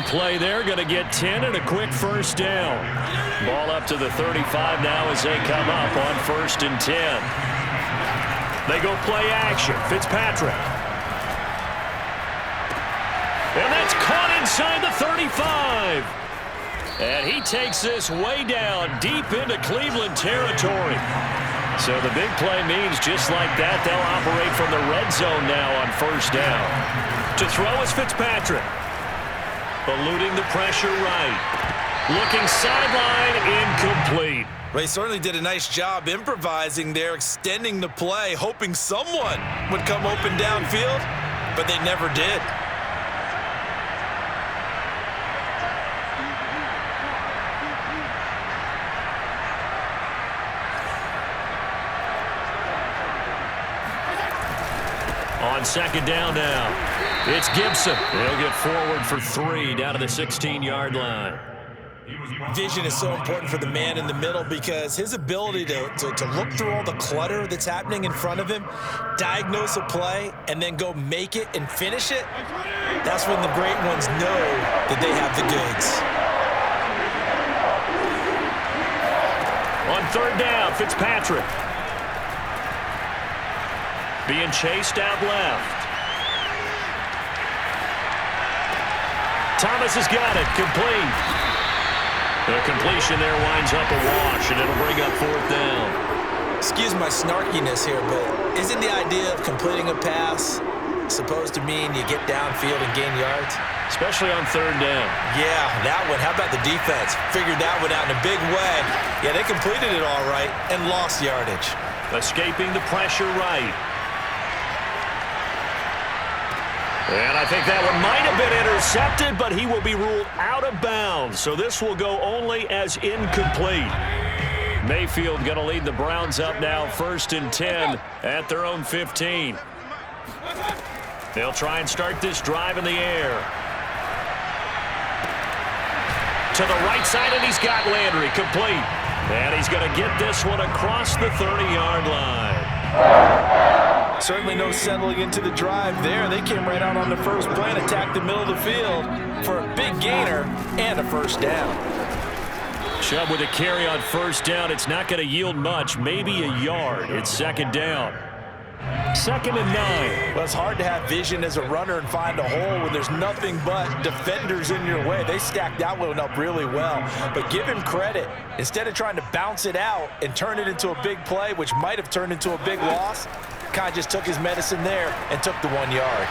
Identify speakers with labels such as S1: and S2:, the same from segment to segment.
S1: play there, going to get 10 and a quick first down. Ball up to the 35 now as they come up on 1st and 10. They go play action. Fitzpatrick. And that's caught inside the 35. And he takes this way down deep into Cleveland territory. So the big play means just like that, they'll operate from the red zone now on 1st down. To throw is Fitzpatrick. Eluding the pressure right. Looking sideline, incomplete.
S2: Well, he certainly did a nice job improvising there, extending the play, hoping someone would come open downfield, but they never did.
S1: On 2nd down now, it's Gibson. He'll get forward for 3 down to the 16-yard line.
S2: Vision is so important for the man in the middle because his ability to look through all the clutter that's happening in front of him, diagnose a play, and then go make it and finish it, that's when the great ones know that they have the goods.
S1: On 3rd down, Fitzpatrick. Being chased out left. Thomas has got it. Complete. The completion there winds up a wash, and it'll bring up 4th down.
S2: Excuse my snarkiness here, but isn't the idea of completing a pass supposed to mean you get downfield and gain yards?
S1: Especially on 3rd down.
S2: Yeah, that one. How about the defense? Figured that one out in a big way. Yeah, they completed it all right and lost yardage.
S1: Escaping the pressure right. And I think that one might have been intercepted, but he will be ruled out of bounds. So this will go only as incomplete. Mayfield going to lead the Browns up now 1st and 10 at their own 15. They'll try and start this drive in the air. To the right side, and he's got Landry complete. And he's going to get this one across the 30-yard line.
S2: Certainly no settling into the drive there. They came right out on the first play and attacked the middle of the field for a big gainer and a 1st down.
S1: Chubb with a carry on 1st down. It's not going to yield much, maybe a yard. It's 2nd down. 2nd and 9.
S2: Well, it's hard to have vision as a runner and find a hole when there's nothing but defenders in your way. They stacked that one up really well. But give him credit. Instead of trying to bounce it out and turn it into a big play, which might have turned into a big loss, kind of just took his medicine there and took the 1 yard.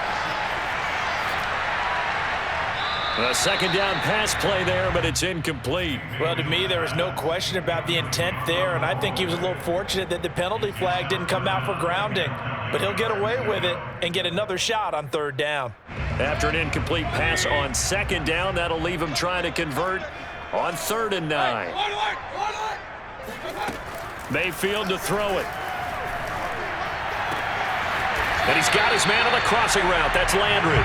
S1: A 2nd down pass play there, but it's incomplete.
S2: Well, to me, there was no question about the intent there, and I think he was a little fortunate that the penalty flag didn't come out for grounding. But he'll get away with it and get another shot on 3rd down.
S1: After an incomplete pass on 2nd down, that'll leave him trying to convert on 3rd and 9. Mayfield to throw it. And he's got his man on the crossing route. That's Landry.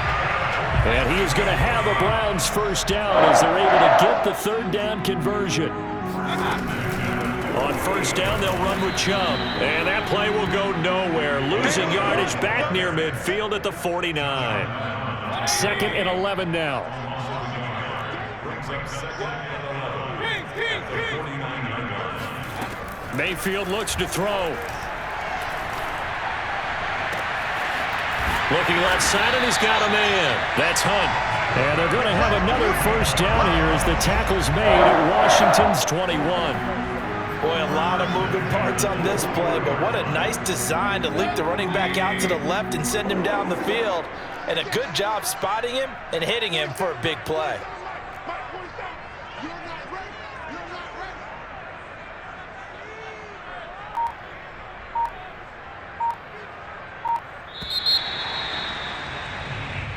S1: And he is going to have the Browns 1st down as they're able to get the 3rd down conversion. On 1st down, they'll run with Chubb. And that play will go nowhere. Losing yardage back near midfield at the 49. 2nd and 11 now. Mayfield looks to throw. Looking left side, and he's got a man. That's Hunt. And they're going to have another 1st down here as the tackle's made at Washington's 21.
S2: Boy, a lot of moving parts on this play, but what a nice design to leap the running back out to the left and send him down the field. And a good job spotting him and hitting him for a big play.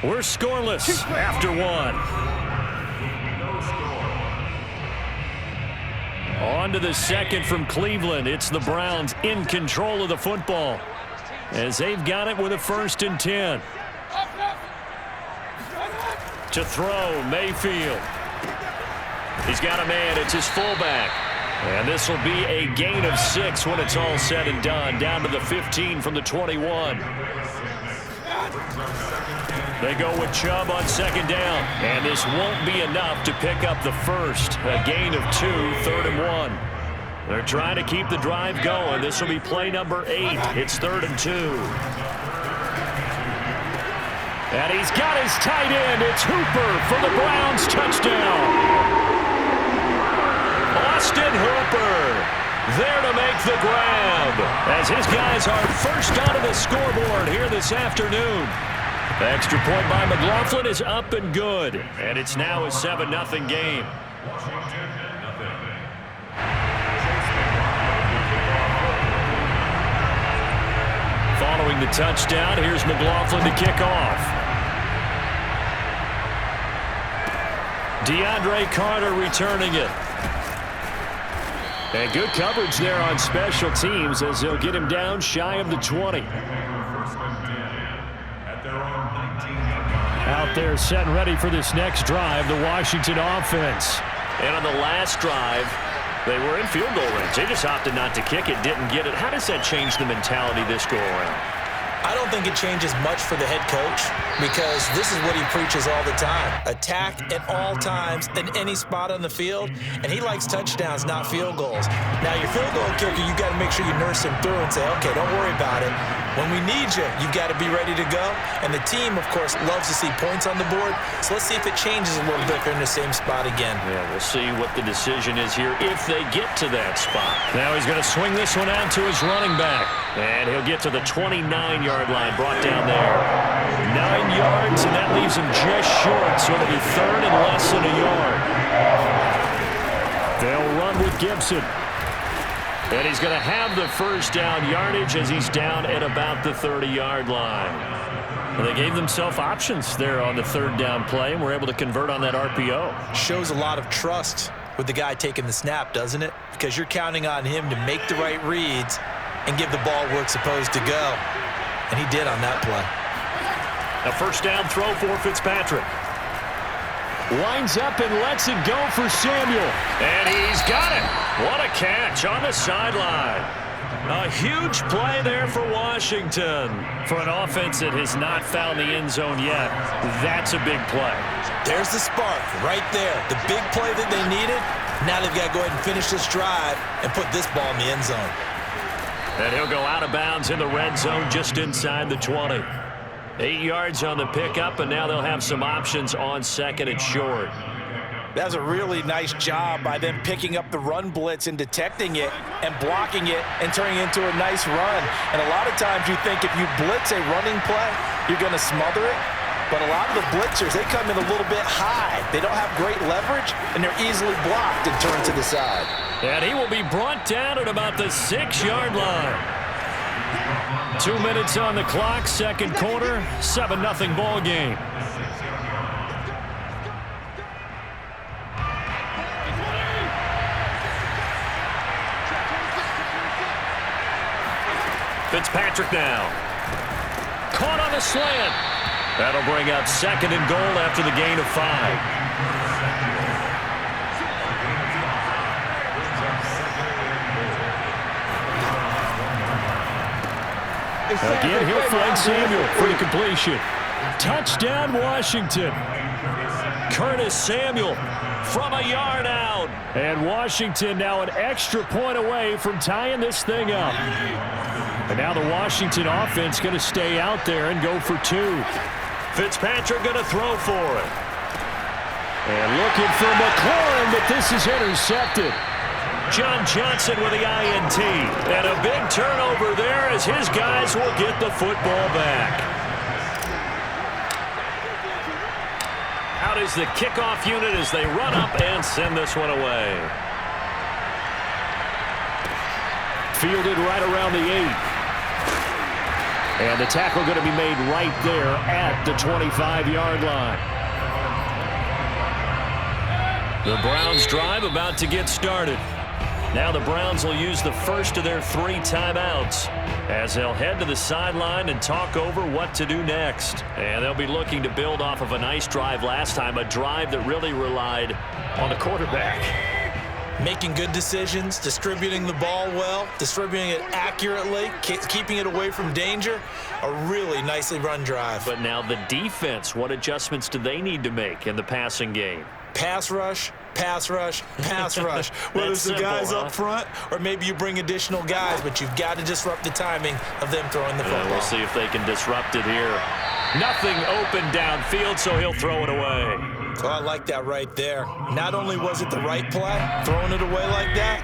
S1: We're scoreless after 1. On to the 2nd from Cleveland. It's the Browns in control of the football as they've got it with a 1st and 10. To throw, Mayfield. He's got a man. It's his fullback. And this will be a gain of 6 when it's all said and done. Down to the 15 from the 21. They go with Chubb on second down. And this won't be enough to pick up the first. A gain of 2, 3rd and 1. They're trying to keep the drive going. This will be play number 8. It's 3rd and 2. And he's got his tight end. It's Hooper for the Browns. Touchdown. Austin Hooper there to make the grab as his guys are first onto the scoreboard here this afternoon. The extra point by McLaughlin is up and good. And it's now a 7-0 game. Following the touchdown, here's McLaughlin to kick off. DeAndre Carter returning it. And good coverage there on special teams as they'll get him down shy of the 20. Out there set and ready for this next drive, the Washington offense. And on the last drive, they were in field goal range. They just opted not to kick it, didn't get it. How does that change the mentality this go around?
S2: I don't think it changes much for the head coach because this is what he preaches all the time. Attack at all times in any spot on the field, and he likes touchdowns, not field goals. Now, your field goal kicker, you got to make sure you nurse him through and say, okay, don't worry about it. When we need you, you've got to be ready to go. And the team, of course, loves to see points on the board. So let's see if it changes a little bit if they're in the same spot again.
S1: Yeah, we'll see what the decision is here if they get to that spot. Now he's going to swing this one out to his running back. And he'll get to the 29-yard line, brought down there. 9 yards, and that leaves him just short. So it'll be 3rd and less than a yard. They'll run with Gibson. And he's going to have the first down yardage as he's down at about the 30-yard line. And they gave themselves options there on the 3rd down play and were able to convert on that RPO.
S2: Shows a lot of trust with the guy taking the snap, doesn't it? Because you're counting on him to make the right reads and give the ball where it's supposed to go. And he did on that play.
S1: A first down throw for Fitzpatrick. Winds up and lets it go for Samuel. And he's got it. What a catch on the sideline. A huge play there for Washington. For an offense that has not found the end zone yet, that's a big play.
S2: There's the spark right there. The big play that they needed. Now they've got to go ahead and finish this drive and put this ball in the end zone.
S1: And he'll go out of bounds in the red zone just inside the 20. 8 yards on the pickup, and now they'll have some options on 2nd and short.
S2: That was a really nice job by them picking up the run blitz and detecting it and blocking it and turning it into a nice run. And a lot of times you think if you blitz a running play, you're going to smother it. But a lot of the blitzers, they come in a little bit high. They don't have great leverage, and they're easily blocked and turned to the side.
S1: And he will be brought down at about the 6-yard line. 2 minutes on the clock, 2nd quarter, 7-0 ball game. Fitzpatrick now. Caught on the slant. That'll bring up 2nd and goal after the gain of 5. Again, he'll find Samuel for the completion. Touchdown, Washington. Curtis Samuel from a yard out. And Washington now an extra point away from tying this thing up. And now the Washington offense going to stay out there and go for 2. Fitzpatrick going to throw for it. And looking for McLaurin, but this is intercepted. John Johnson with the INT. And a big turnover there as his guys will get the football back. Out is the kickoff unit as they run up and send this one away. Fielded right around the 8. And the tackle going to be made right there at the 25-yard line. The Browns drive about to get started. Now the Browns will use the first of their 3 timeouts as they'll head to the sideline and talk over what to do next. And they'll be looking to build off of a nice drive last time, a drive that really relied on the quarterback.
S2: Making good decisions, distributing the ball well, distributing it accurately, keeping it away from danger. A really nicely run drive.
S1: But now the defense, what adjustments do they need to make in the passing game?
S2: Pass rush, pass rush, pass rush. Whether it's the guys up front or maybe you bring additional guys, but you've got to disrupt the timing of them throwing the football.
S1: We'll see if they can disrupt it here. Nothing open downfield, so he'll throw it away.
S2: Oh, I like that right there. Not only was it the right play, throwing it away like that,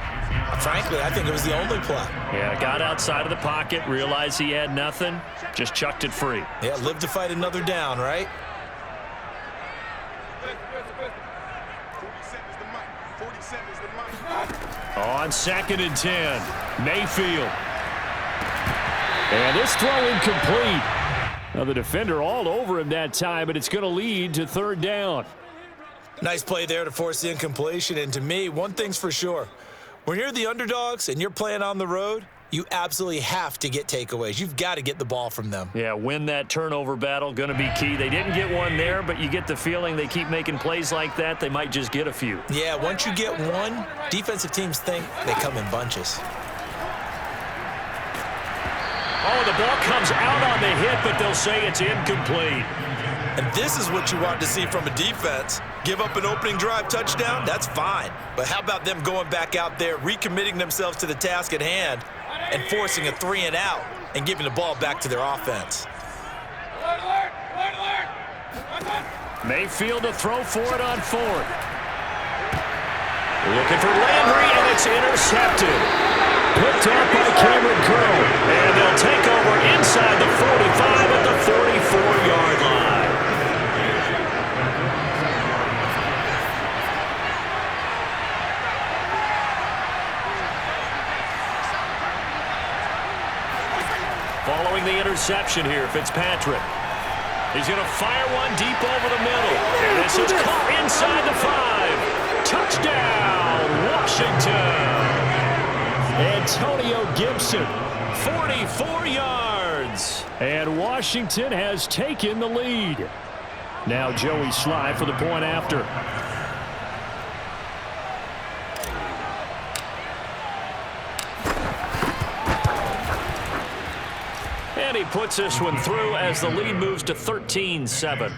S2: frankly, I think it was the only play.
S1: Yeah, got outside of the pocket, realized he had nothing, just chucked it free.
S2: Yeah, live to fight another down, right?
S1: On 2nd and 10, Mayfield. And this throw incomplete. Now the defender all over him that time, but it's going to lead to 3rd down.
S2: Nice play there to force the incompletion. And to me, one thing's for sure. When you're the underdogs and you're playing on the road, you absolutely have to get takeaways. You've got to get the ball from them.
S1: Yeah, win that turnover battle, going to be key. They didn't get one there, but you get the feeling they keep making plays like that, they might just get a few.
S2: Yeah, once you get one, defensive teams think they come in bunches.
S1: Oh, the ball comes out on the hit, but they'll say it's incomplete.
S2: And this is what you want to see from a defense. Give up an opening drive touchdown, that's fine. But how about them going back out there, recommitting themselves to the task at hand, and forcing a 3 and out and giving the ball back to their offense.
S1: Mayfield to throw for it on 4th. Looking for Landry, and it's intercepted. Picked up by Cameron Curl. And they'll take over inside the 45 at the 44-yard line. Following the interception here, Fitzpatrick. He's going to fire one deep over the middle. And this is caught inside the 5. Touchdown, Washington. Antonio Gibson, 44 yards. And Washington has taken the lead. Now Joey Sly for the point after. And he puts this one through as the lead moves to 13-7.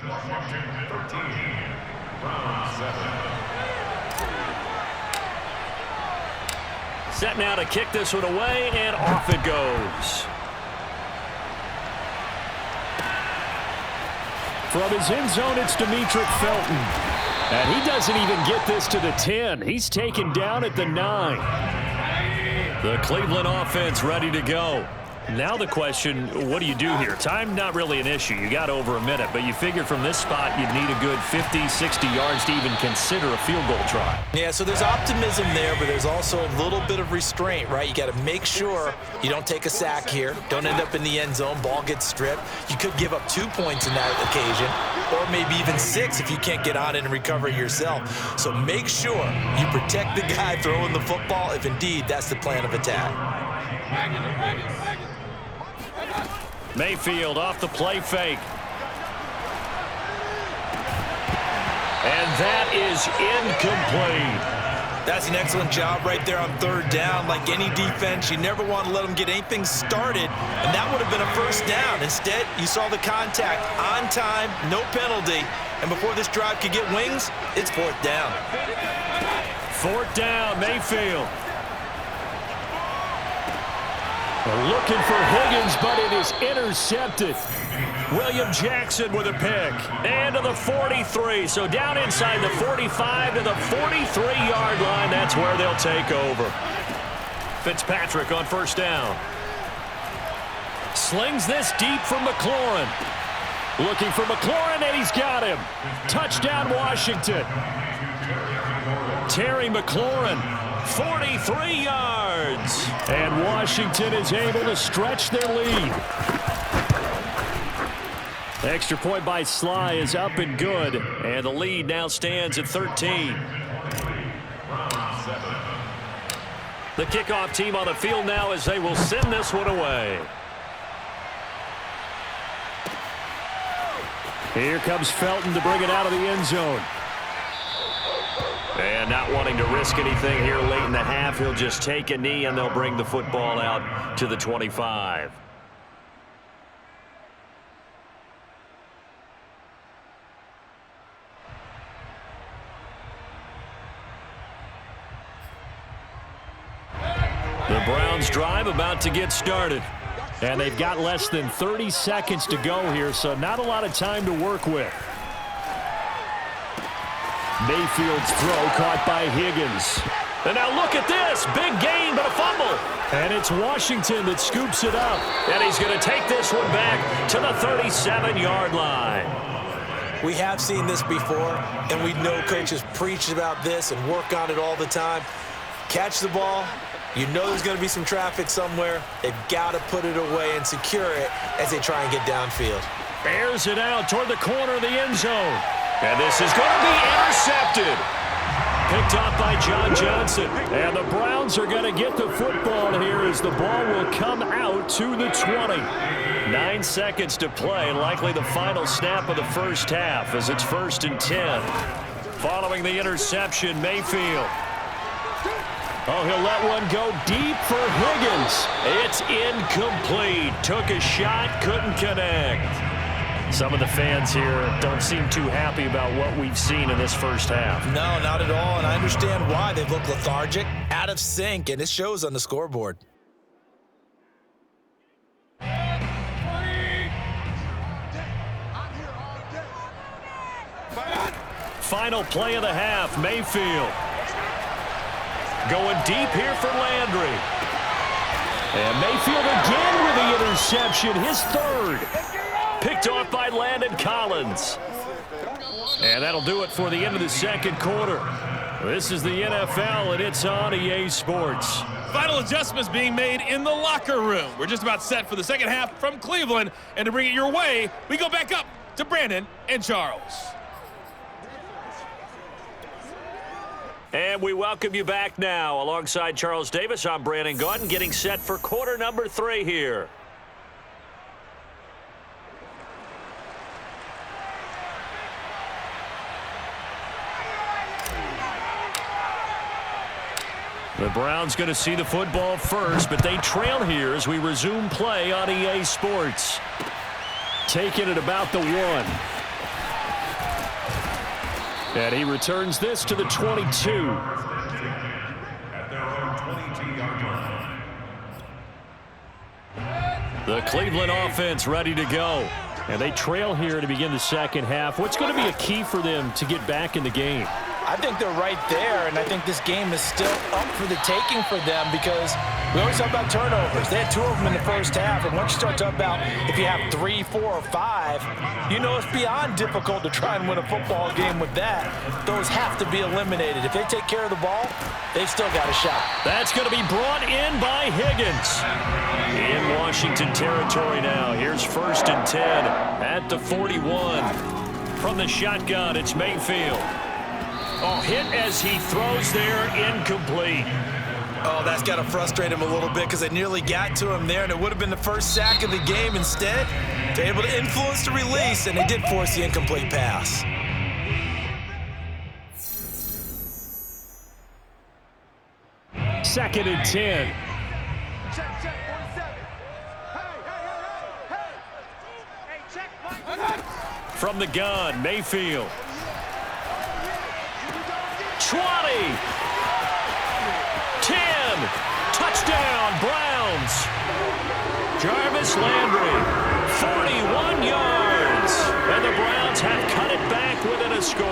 S1: Set now to kick this one away, and off it goes. From his end zone, it's Demetric Felton. And he doesn't even get this to the 10. He's taken down at the 9. The Cleveland offense ready to go. Now the question, what do you do here? Time not really an issue. You got over a minute, but you figured from this spot you'd need a good 50, 60 yards to even consider a field goal try.
S2: Yeah, so there's optimism there, but there's also a little bit of restraint, right? You got to make sure you don't take a sack here. Don't end up in the end zone. Ball gets stripped. You could give up 2 points in that occasion, or maybe even 6 if you can't get on it and recover it yourself. So make sure you protect the guy throwing the football if indeed that's the plan of attack.
S1: Mayfield off the play fake. And that is incomplete.
S2: That's an excellent job right there on 3rd down. Like any defense, you never want to let them get anything started, and that would have been a 1st down. Instead, you saw the contact on time, no penalty, and before this drive could get wings, it's 4th down.
S1: 4th down, Mayfield. Looking for Higgins, but it is intercepted. William Jackson with a pick. And to the 43. So down inside the 45 to the 43-yard line. That's where they'll take over. Fitzpatrick on 1st down. Slings this deep from McLaurin. Looking for McLaurin, and he's got him. Touchdown, Washington. Terry McLaurin, 43 yards. And Washington is able to stretch their lead. Extra point by Sly is up and good. And the lead now stands at 13. The kickoff team on the field now as they will send this one away. Here comes Felton to bring it out of the end zone. And not wanting willing to risk anything here late in the half. He'll just take a knee, and they'll bring the football out to the 25. The Browns drive about to get started. And they've got less than 30 seconds to go here, so not a lot of time to work with. Mayfield's throw caught by Higgins. And now look at this. Big gain, but a fumble. And it's Washington that scoops it up. And he's going to take this one back to the 37-yard line.
S2: We have seen this before, and we know coaches preach about this and work on it all the time. Catch the ball. You know there's going to be some traffic somewhere. They've got to put it away and secure it as they try and get downfield.
S1: Bears it out toward the corner of the end zone. And this is going to be intercepted. Picked off by John Johnson. And the Browns are going to get the football here as the ball will come out to the 20. 9 seconds to play, likely the final snap of the first half as it's 1st and 10. Following the interception, Mayfield. Oh, he'll let one go deep for Higgins. It's incomplete. Took a shot, couldn't connect. Some of the fans here don't seem too happy about what we've seen in this first half.
S2: No, not at all, and I understand why. They've looked lethargic, out of sync, and it shows on the scoreboard.
S1: Final play of the half, Mayfield. Going deep here for Landry. And Mayfield again with the interception, his third. Picked off by Landon Collins. And that'll do it for the end of the second quarter. This is the NFL, and it's on EA Sports.
S3: Final adjustments being made in the locker room. We're just about set for the second half from Cleveland. And to bring it your way, we go back up to Brandon and Charles.
S1: And we welcome you back now. Alongside Charles Davis, I'm Brandon Gaudin, getting set for quarter number 3 here. The Browns going to see the football first, but they trail here as we resume play on EA Sports. Taking it about the 1. And he returns this to the 22.
S4: At their own 22-yard line.
S1: The Cleveland offense ready to go. And they trail here to begin the second half. What's going to be a key for them to get back in the game?
S2: I think they're right there, and I think this game is still up for the taking for them because we always talk about turnovers. They had 2 of them in the first half, and once you start talking about if you have 3, 4, or 5, you know it's beyond difficult to try and win a football game with that. Those have to be eliminated. If they take care of the ball, they've still got a shot.
S1: That's going to be brought in by Higgins. In Washington territory now. Here's 1st and 10 at the 41. From the shotgun, it's Mayfield. Oh, hit as he throws there, incomplete.
S2: Oh, that's got to frustrate him a little bit because they nearly got to him there, and it would have been the first sack of the game. Instead, they're able to influence the release, and they did force the incomplete pass.
S1: Second and 10.
S5: Check, 47. Hey, check,
S1: From the gun, Mayfield. 20. 10. Touchdown, Browns. Jarvis Landry, 41 yards. And the Browns have cut it back within a score.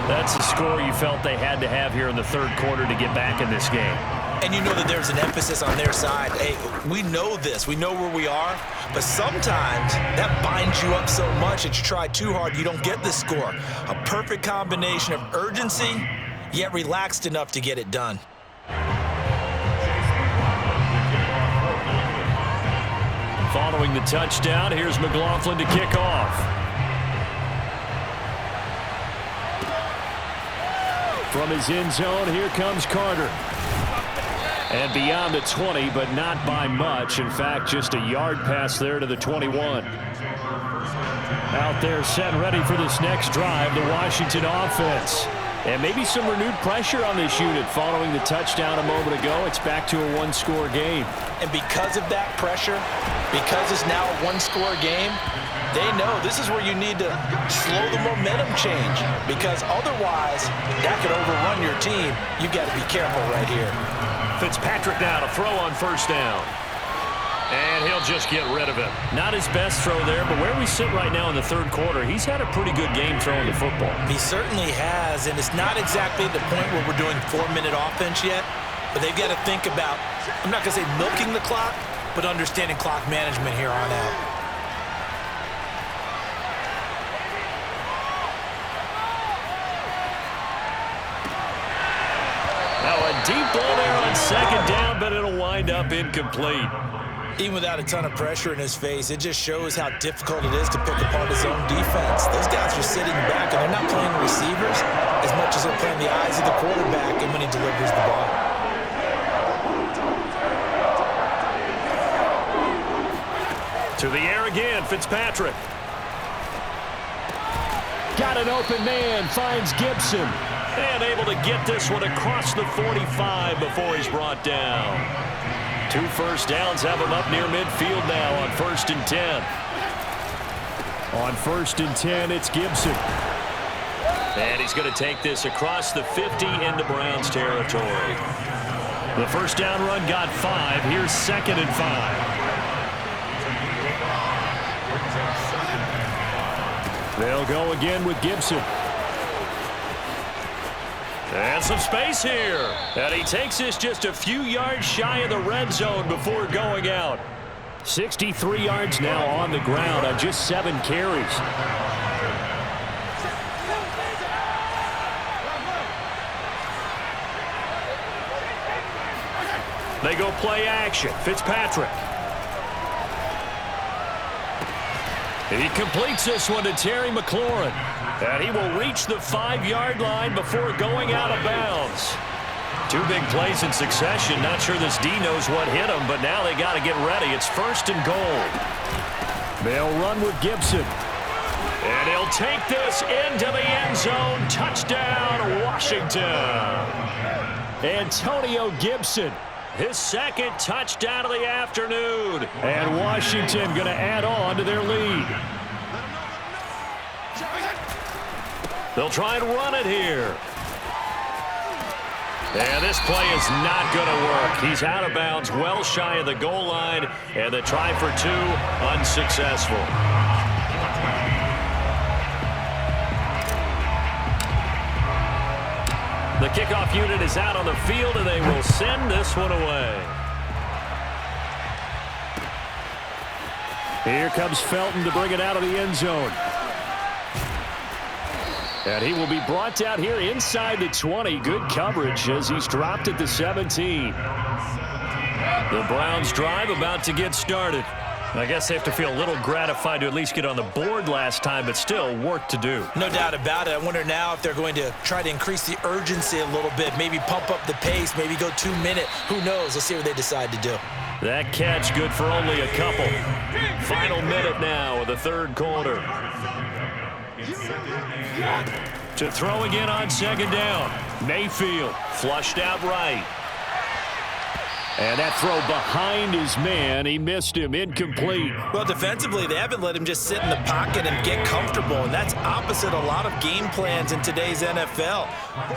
S1: That's the score you felt they had to have here in the third quarter to get back in this game.
S2: And you know that there's an emphasis on their side. Hey, we know this. We know where we are. But sometimes that binds you up so much that you try too hard, you don't get the score. A perfect combination of urgency, yet relaxed enough to get it done.
S1: Following the touchdown, here's McLaughlin to kick off. From his end zone, here comes Carter. And beyond the 20, but not by much. In fact, just a yard pass there to the 21. Out there set ready for this next drive, the Washington offense. And maybe some renewed pressure on this unit following the touchdown a moment ago. It's back to a one-score game.
S2: And because of that pressure, because it's now a one-score game, they know this is where you need to slow the momentum change, because otherwise that could overrun your team. You've got to be careful right here.
S1: Fitzpatrick now to throw on first down. And he'll just get rid of it. Not his best throw there, but where we sit right now in the third quarter, he's had a pretty good game throwing the football.
S2: He certainly has, and it's not exactly the point where we're doing 4-minute offense yet, but they've got to think about, I'm not going to say milking the clock, but understanding clock management here on out.
S1: Now a deep ball there on second down, but it'll wind up incomplete.
S2: Even without a ton of pressure in his face, it just shows how difficult it is to pick apart his own defense. Those guys are sitting back, and they're not playing receivers as much as they're playing the eyes of the quarterback and when he delivers the ball.
S1: To the air again, Fitzpatrick. Got an open man, finds Gibson. And able to get this one across the 45 before he's brought down. 2 first downs have him up near midfield now on 1st and 10. On 1st and 10, it's Gibson. And he's going to take this across the 50 into Browns territory. The first down run got 5. Here's 2nd and 5. They'll go again with Gibson. And some space here. And he takes this just a few yards shy of the red zone before going out. 63 yards now on the ground on just 7 carries. They go play action. Fitzpatrick. He completes this one to Terry McLaurin. And he will reach the 5-yard line before going out of bounds. 2 big plays in succession. Not sure this D knows what hit him, but now they got to get ready. It's 1st and goal. They'll run with Gibson. And he'll take this into the end zone. Touchdown, Washington. Antonio Gibson, his 2nd touchdown of the afternoon. And Washington going to add on to their lead. They'll try and run it here. And this play is not going to work. He's out of bounds, well shy of the goal line, and the try for 2 unsuccessful. The kickoff unit is out on the field, and they will send this one away. Here comes Felton to bring it out of the end zone. And he will be brought down here inside the 20. Good coverage as he's dropped at the 17. The Browns drive about to get started. I guess they have to feel a little gratified to at least get on the board last time, but still work to do.
S2: No doubt about it. I wonder now if they're going to try to increase the urgency a little bit, maybe pump up the pace, maybe go 2-minute. Who knows? Let's see what they decide to do.
S1: That catch good for only a couple. Final minute now of the third quarter. To throw again on 2nd down. Mayfield flushed out right. And that throw behind his man, he missed him, incomplete.
S2: Well, defensively, they haven't let him just sit in the pocket and get comfortable, and that's opposite a lot of game plans in today's NFL.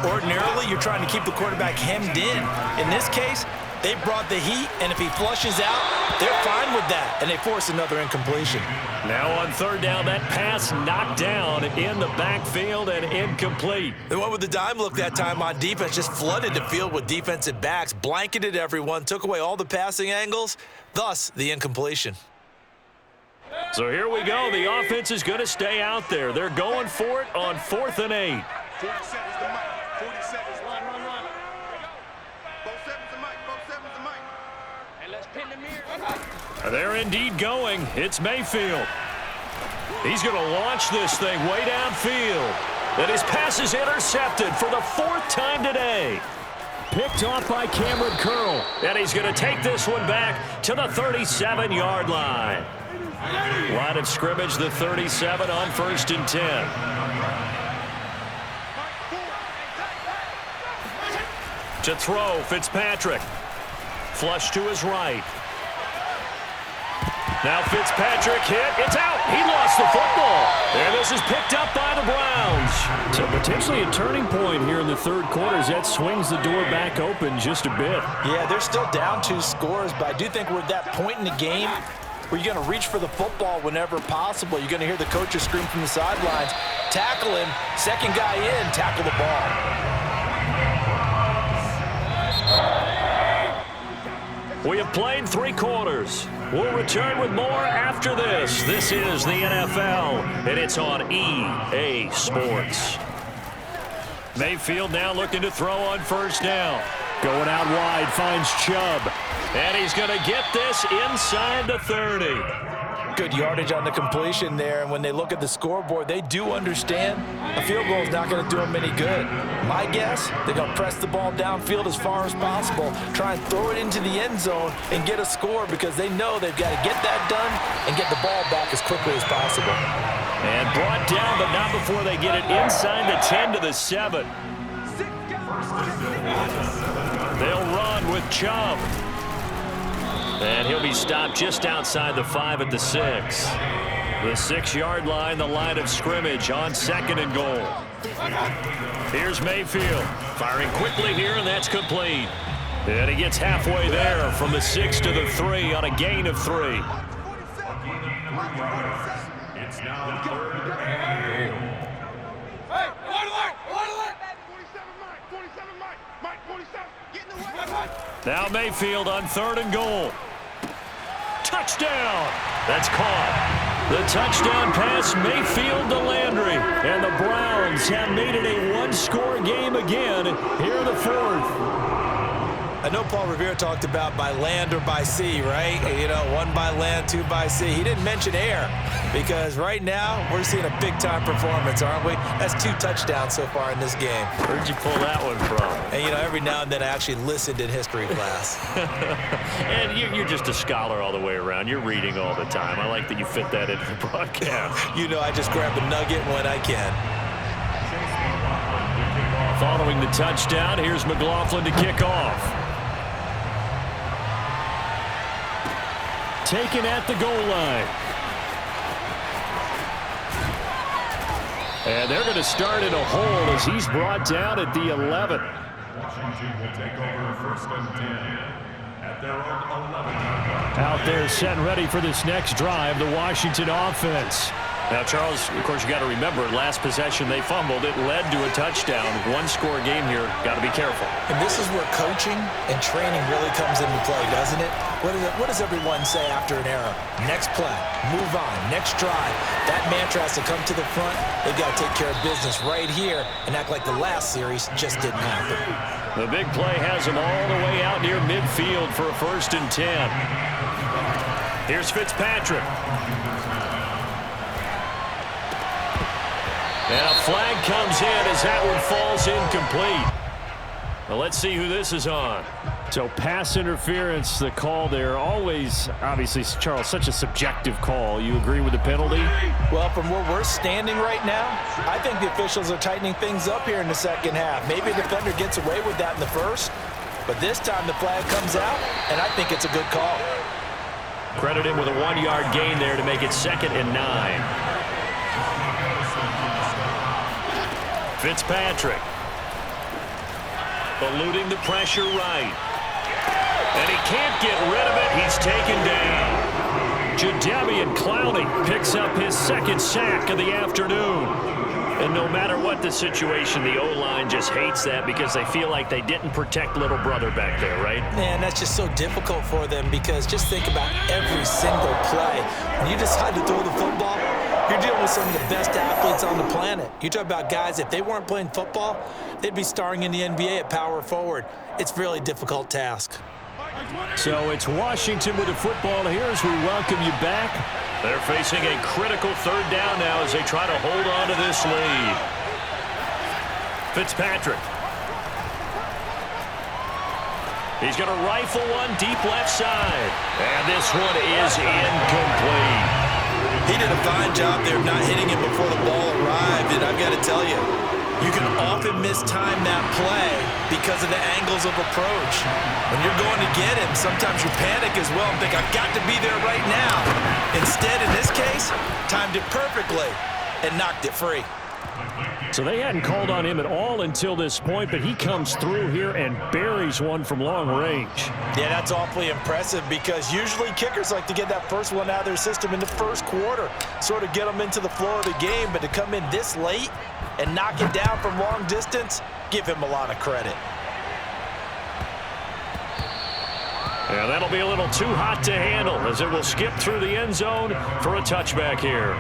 S2: Ordinarily, you're trying to keep the quarterback hemmed in. In this case, they brought the heat, and if he flushes out, they're fine with that, and they force another incompletion.
S1: Now on 3rd down, that pass knocked down in the backfield and incomplete.
S2: They went with the dime look that time on defense, just flooded the field with defensive backs, blanketed everyone, took away all the passing angles, thus the incompletion.
S1: So here we go. The offense is going to stay out there. They're going for it on 4th and 8.
S5: 40 seconds to Mike. 40 seconds. Run. Both sevens to Mike. Both sevens to Mike. And let's pin the mirror.
S1: They're indeed going. It's Mayfield. He's going to launch this thing way downfield. And his pass is intercepted for the 4th time today. Picked off by Cameron Curl. And he's going to take this one back to the 37-yard line. Line of scrimmage, the 37 on 1st and 10. To throw, Fitzpatrick. Flush to his right. Now Fitzpatrick hit. It's out. He lost the football. And this is picked up by the Browns. So potentially a turning point here in the third quarter as that swings the door back open just a bit.
S2: Yeah, they're still down 2 scores, but I do think we're at that point in the game where you're going to reach for the football whenever possible. You're going to hear the coaches scream from the sidelines, tackle him, second guy in, tackle the ball.
S1: We have played 3 quarters. We'll return with more after this. This is the NFL, and it's on EA Sports. Mayfield now looking to throw on first down. Going out wide, finds Chubb. And he's going to get this inside the 30.
S2: Good yardage on the completion there, and when they look at the scoreboard, they do understand a field goal is not going to do them any good. My guess, they're going to press the ball downfield as far as possible, try and throw it into the end zone and get a score because they know they've got to get that done and get the ball back as quickly as possible.
S1: And brought down, but not before they get it inside the 10 to the 7. They'll run with Chubb. And he'll be stopped just outside the 5 at the 6. The 6-yard line, the line of scrimmage on 2nd and goal. Here's Mayfield. Firing quickly here, and that's complete. And he gets halfway there from the 6 to the 3 on a gain of 3.
S4: It's now 3rd and goal.
S5: Hey, water 47 Mike, 47 Mike, 47, get in the way.
S1: Now Mayfield on 3rd and goal. Touchdown! That's caught. The touchdown pass, Mayfield to Landry. And the Browns have made it a 1-score game again here in the 4th.
S2: I know Paul Revere talked about by land or by sea, right? You know, 1 by land, 2 by sea. He didn't mention air because right now we're seeing a big-time performance, aren't we? That's 2 touchdowns so far in this game.
S1: Where'd you pull that one from?
S2: And, you know, every now and then I actually listened in history class.
S1: And you're just a scholar all the way around. You're reading all the time. I like that you fit that into the broadcast.
S2: You know, I just grab a nugget when I can.
S1: Following the touchdown, here's McLaughlin to kick off. Taken at the goal line. And they're going to start in a hole as he's brought down at the 11.
S4: Washington will take over 1st and 10 at their own 11.
S1: Out there set and ready for this next drive, the Washington offense. Now, Charles, of course, you got to remember, last possession they fumbled. It led to a touchdown. 1-score game here. Got to be careful.
S2: And this is where coaching and training really comes into play, doesn't it? What does everyone say after an error? Next play, move on, next drive. That mantra has to come to the front. They've got to take care of business right here and act like the last series just didn't happen.
S1: The big play has them all the way out near midfield for a 1st and 10. Here's Fitzpatrick. And a flag comes in as that one falls incomplete. Well, let's see who this is on. So pass interference, the call there. Always, obviously, Charles, such a subjective call. You agree with the penalty?
S2: Well, from where we're standing right now, I think the officials are tightening things up here in the second half. Maybe the defender gets away with that in the first, but this time the flag comes out, and I think it's a good call.
S1: Credit him with a 1-yard gain there to make it 2nd and 9. Fitzpatrick. Eluding the pressure right. And he can't get rid of it. He's taken down. Jadeveon Clowney picks up his 2nd sack of the afternoon. And no matter what the situation, the O-line just hates that because they feel like they didn't protect little brother back there, right?
S2: Man, that's just so difficult for them because just think about every single play. When you decide to throw the football, you're dealing with some of the best athletes on the planet. You talk about guys, if they weren't playing football, they'd be starring in the NBA at power forward. It's a really difficult task.
S1: So it's Washington with the football here as we welcome you back. They're facing a critical 3rd down now as they try to hold on to this lead. Fitzpatrick. He's going to rifle one deep left side. And this one is incomplete.
S2: He did a fine job there of not hitting him before the ball arrived, and I've got to tell you, You can often mistime that play because of the angles of approach. When you're going to get him, sometimes you panic as well and think, I've got to be there right now. Instead, in this case, timed it perfectly and knocked it free.
S1: So they hadn't called on him at all until this point, but he comes through here and buries one from long range.
S2: Yeah, that's awfully impressive because usually kickers like to get that first one out of their system in the first quarter, sort of get them into the flow of the game, but to come in this late and knock it down from long distance, give him a lot of credit.
S1: Yeah, that'll be a little too hot to handle as it will skip through the end zone for a touchback here.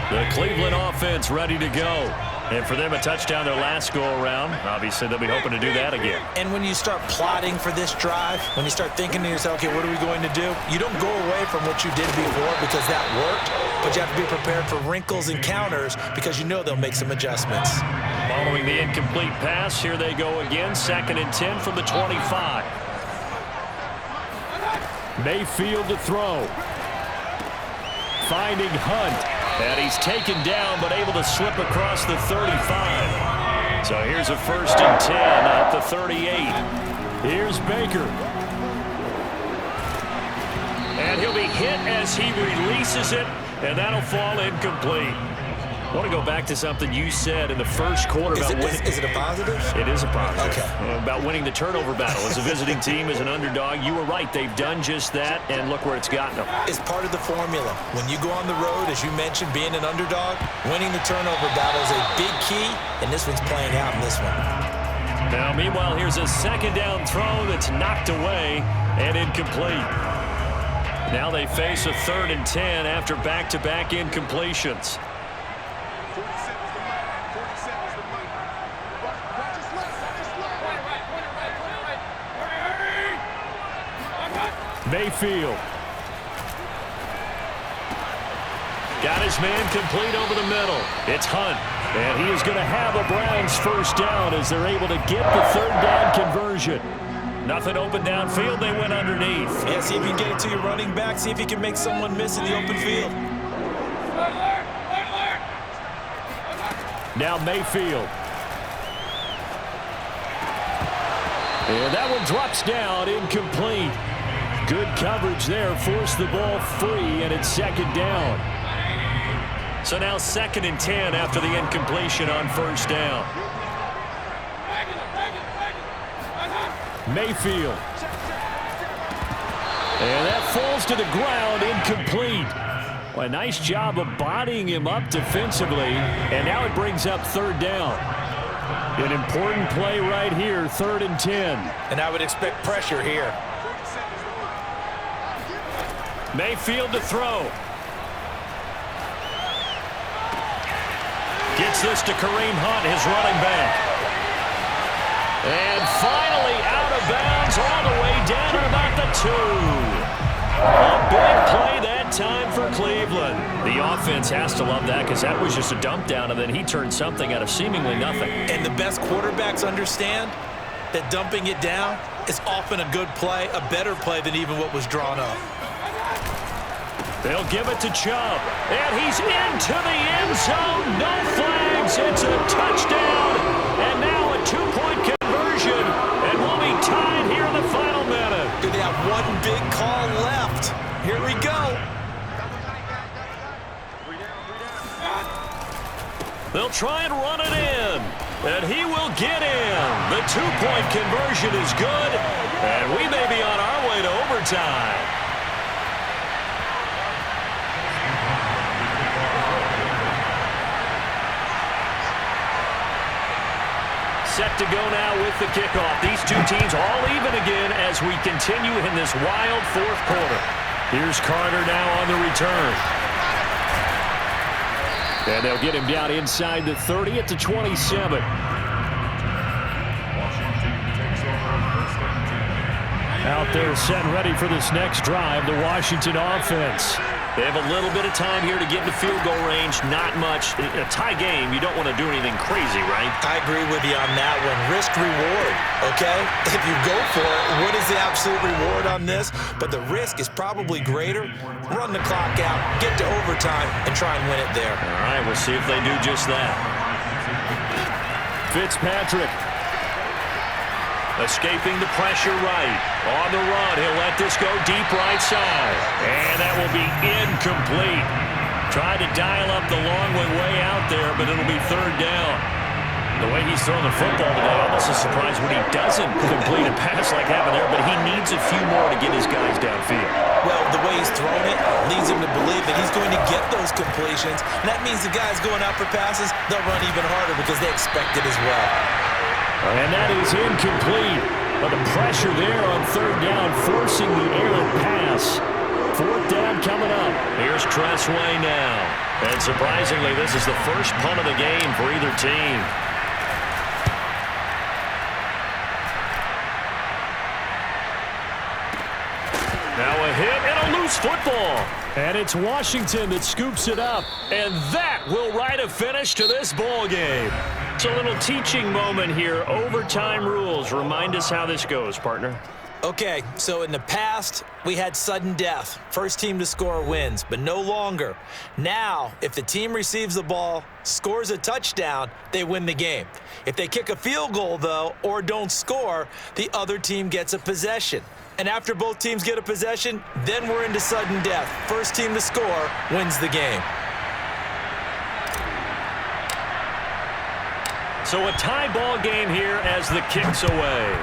S1: The Cleveland offense ready to go. And for them, a touchdown their last go-around. Obviously, they'll be hoping to do that again.
S2: And when you start plotting for this drive, when you start thinking to yourself, okay, what are we going to do? You don't go away from what you did before because that worked, but you have to be prepared for wrinkles and counters because you know they'll make some adjustments.
S1: Following the incomplete pass, here they go again. 2nd and 10 from the 25. Mayfield to throw. Finding Hunt. And he's taken down, but able to slip across the 35. So here's a 1st and 10 at the 38. Here's Baker. And he'll be hit as he releases it, and that'll fall incomplete. I want to go back to something you said in the first quarter about winning.
S2: Is it a positive?
S1: It is a positive.
S2: Okay.
S1: About winning the turnover battle. As a visiting team, as an underdog, you were right. They've done just that, and look where it's gotten them.
S2: It's part of the formula. When you go on the road, as you mentioned, being an underdog, winning the turnover battle is a big key, and this one's playing out in this one.
S1: Now, meanwhile, here's a 2nd down throw that's knocked away and incomplete. Now they face a 3rd and 10 after back-to-back incompletions. Mayfield. Got his man complete over the middle. It's Hunt. And he is going to have a Browns 1st down as they're able to get the 3rd down conversion. Nothing open downfield. They went underneath.
S2: Yeah, see if you can get it to your running back. See if you can make someone miss in the open field.
S1: Now Mayfield. And that one drops down, incomplete. Good coverage there, forced the ball free, and it's 2nd down. So now 2nd and 10 after the incompletion on 1st down. Mayfield. And that falls to the ground, incomplete. Well, a nice job of bodying him up defensively, and now it brings up 3rd down. An important play right here, 3rd and 10.
S2: And I would expect pressure here.
S1: Mayfield to throw. Gets this to Kareem Hunt, his running back. And finally out of bounds all the way down at about the 2. A big play that time for Cleveland. The offense has to love that because that was just a dump down, and then he turned something out of seemingly nothing.
S2: And the best quarterbacks understand that dumping it down is often a good play, a better play than even what was drawn up.
S1: They'll give it to Chubb, and he's into the end zone. No flags. It's a touchdown, and now a 2-point conversion, and we'll be tied here in the final minute.
S2: They have one big call left. Here we go.
S1: They'll try and run it in, and he will get in. The 2-point conversion is good, and we may be on our way to overtime. Set to go now with the kickoff. These two teams all even again as we continue in this wild 4th quarter. Here's Carter now on the return. And they'll get him down inside the 30 at the 27. Out there set and ready for this next drive, the Washington offense. They have a little bit of time here to get into field goal range. Not much. In a tie game, you don't want to do anything crazy, right?
S2: I agree with you on that one. Risk reward, okay? If you go for it, what is the absolute reward on this? But the risk is probably greater. Run the clock out, get to overtime, and try and win it there.
S1: All right, we'll see if they do just that. Fitzpatrick. Escaping the pressure right. On the run, he'll let this go deep right side. And that will be incomplete. Tried to dial up the long way out there, but it'll be third down. The way he's throwing the football today, almost a surprise when he doesn't complete a pass like happened there, but he needs a few more to get his guys downfield.
S2: Well, the way he's thrown it leads him to believe that he's going to get those completions, and that means the guys going out for passes, they'll run even harder because they expect it as well.
S1: And that is incomplete. But the pressure there on third down, forcing the errant pass. Fourth down coming up. Here's Tressway now. And surprisingly, this is the first punt of the game for either team. Now a hit and a loose football. And it's Washington that scoops it up. And that will write a finish to this ball game. It's a little teaching moment here. Overtime rules. Remind us how this goes, partner.
S2: Okay, so in the past, we had sudden death. First team to score wins, but no longer. Now, if the team receives the ball, scores a touchdown, they win the game. If they kick a field goal, though, or don't score, the other team gets a possession. And after both teams get a possession, then we're into sudden death. First team to score wins the game.
S1: So a tie ball game here as the kick's away.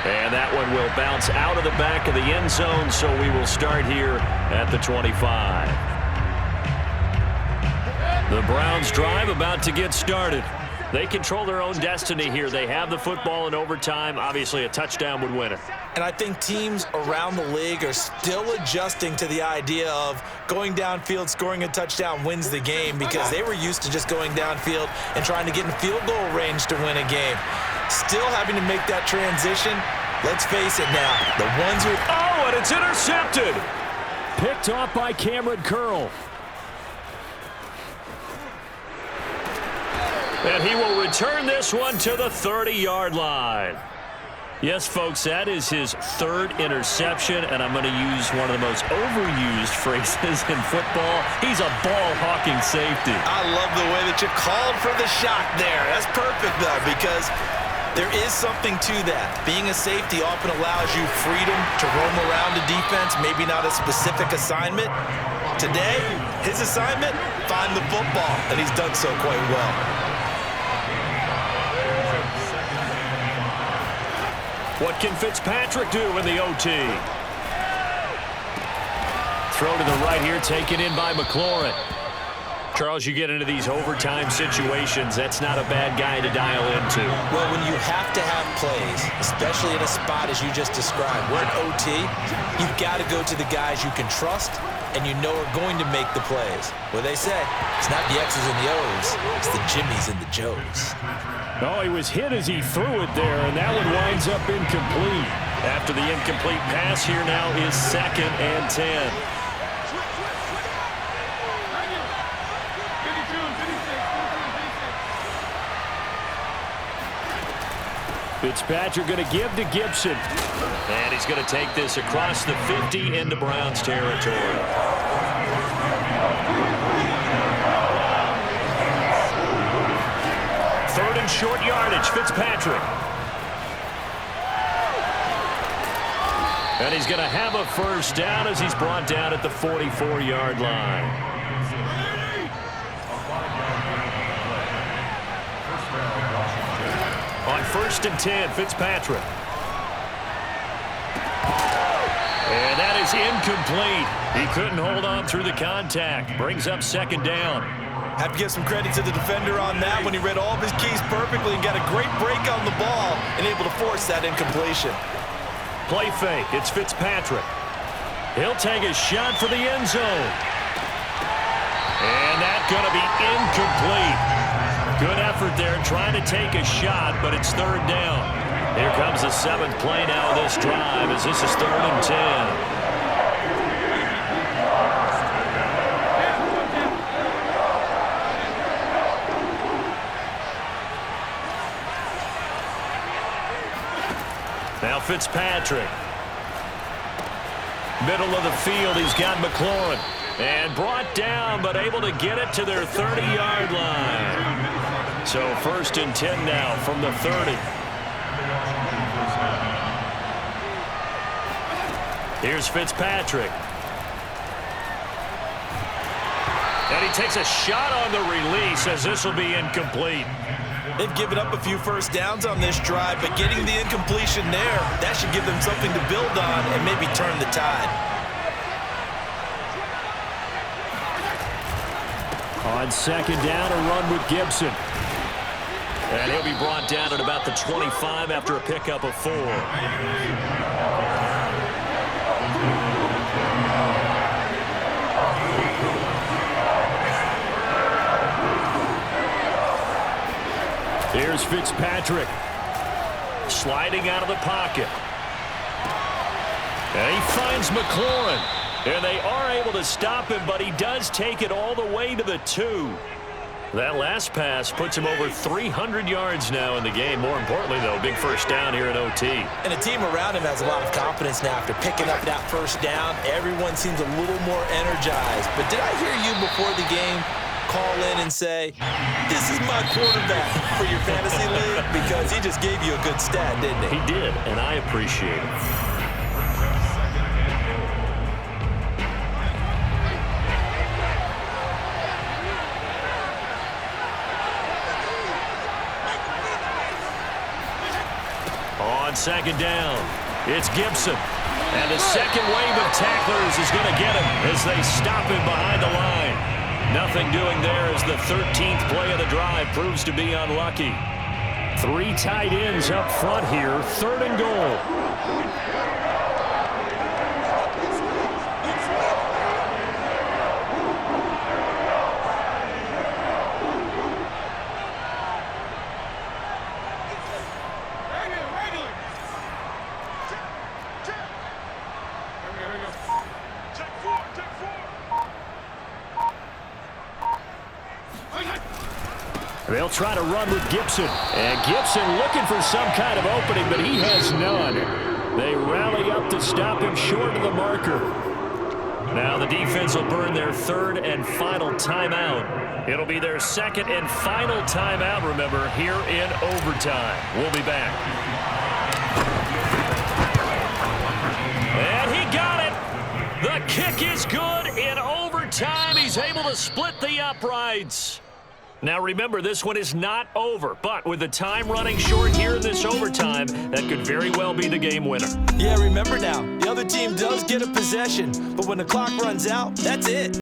S1: And that one will bounce out of the back of the end zone, so we will start here at the 25. The Browns drive about to get started. They control their own destiny here. They have the football in overtime. Obviously, a touchdown would win it.
S2: And I think teams around the league are still adjusting to the idea of going downfield, scoring a touchdown wins the game, because they were used to just going downfield and trying to get in field goal range to win a game. Still having to make that transition. Let's face it now, the ones who...
S1: Oh, and it's intercepted! Picked off by Cameron Curl. And he will return this one to the 30-yard line. Yes, folks, that is his third interception, and I'm going to use one of the most overused phrases in football. He's a ball-hawking safety.
S2: I love the way that you called for the shot there. That's perfect, though, because there is something to that. Being a safety often allows you freedom to roam around the defense, maybe not a specific assignment. Today, his assignment, find the football, and he's done so quite well.
S1: What can Fitzpatrick do in the OT? Throw to the right here, taken in by McLaurin. Charles, you get into these overtime situations, that's not a bad guy to dial into.
S2: Well, when you have to have plays, especially in a spot as you just described, we're in OT, you've got to go to the guys you can trust and you know are going to make the plays. What they say, it's not the X's and the O's, it's the Jimmies and the Joes.
S1: Oh, he was hit as he threw it there, and that one winds up incomplete. After the incomplete pass, here now is 2nd and 10. Fitzpatrick going to give to Gibson. And he's going to take this across the 50 into Browns territory. Third and short yardage, Fitzpatrick. And he's going to have a first down as he's brought down at the 44-yard line. On 1st and 10, Fitzpatrick. And that is incomplete. He couldn't hold on through the contact. Brings up 2nd down.
S2: Have to give some credit to the defender on that when he read all of his keys perfectly and got a great break on the ball and able to force that incompletion.
S1: Play fake. It's Fitzpatrick. He'll take a shot for the end zone. And that's going to be incomplete. Good effort there trying to take a shot, but it's 3rd down. Here comes the 7th play now of this drive as this is 3rd and 10. Now Fitzpatrick. Middle of the field, he's got McLaurin. And brought down, but able to get it to their 30-yard line. So 1st and 10 now from the 30. Here's Fitzpatrick. And he takes a shot on the release as this will be incomplete.
S2: They've given up a few first downs on this drive, but getting the incompletion there, that should give them something to build on and maybe turn the tide.
S1: On 2nd down, a run with Gibson. And he'll be brought down at about the 25 after a pickup of 4. Here's Fitzpatrick. Sliding out of the pocket. And he finds McLaurin. And they are able to stop him, but he does take it all the way to the 2. That last pass puts him over 300 yards now in the game. More importantly, though, big first down here in OT.
S2: And the team around him has a lot of confidence now after picking up that first down. Everyone seems a little more energized. But did I hear you before the game call in and say, this is my quarterback for your fantasy league? Because he just gave you a good stat, didn't he?
S1: He did, and I appreciate it. On 2nd down, it's Gibson. And the second wave of tacklers is going to get him as they stop him behind the line. Nothing doing there as the 13th play of the drive proves to be unlucky. 3 tight ends up front here, 3rd and goal. They'll try to run with Gibson. And Gibson looking for some kind of opening, but he has none. They rally up to stop him short of the marker. Now the defense will burn their 3rd and final timeout. It'll be their 2nd and final timeout, remember, here in overtime. We'll be back. And he got it. The kick is good in overtime. He's able to split the uprights. Now remember, this one is not over, but with the time running short here in this overtime, that could very well be the game winner.
S2: Yeah, remember now, the other team does get a possession, but when the clock runs out, that's it.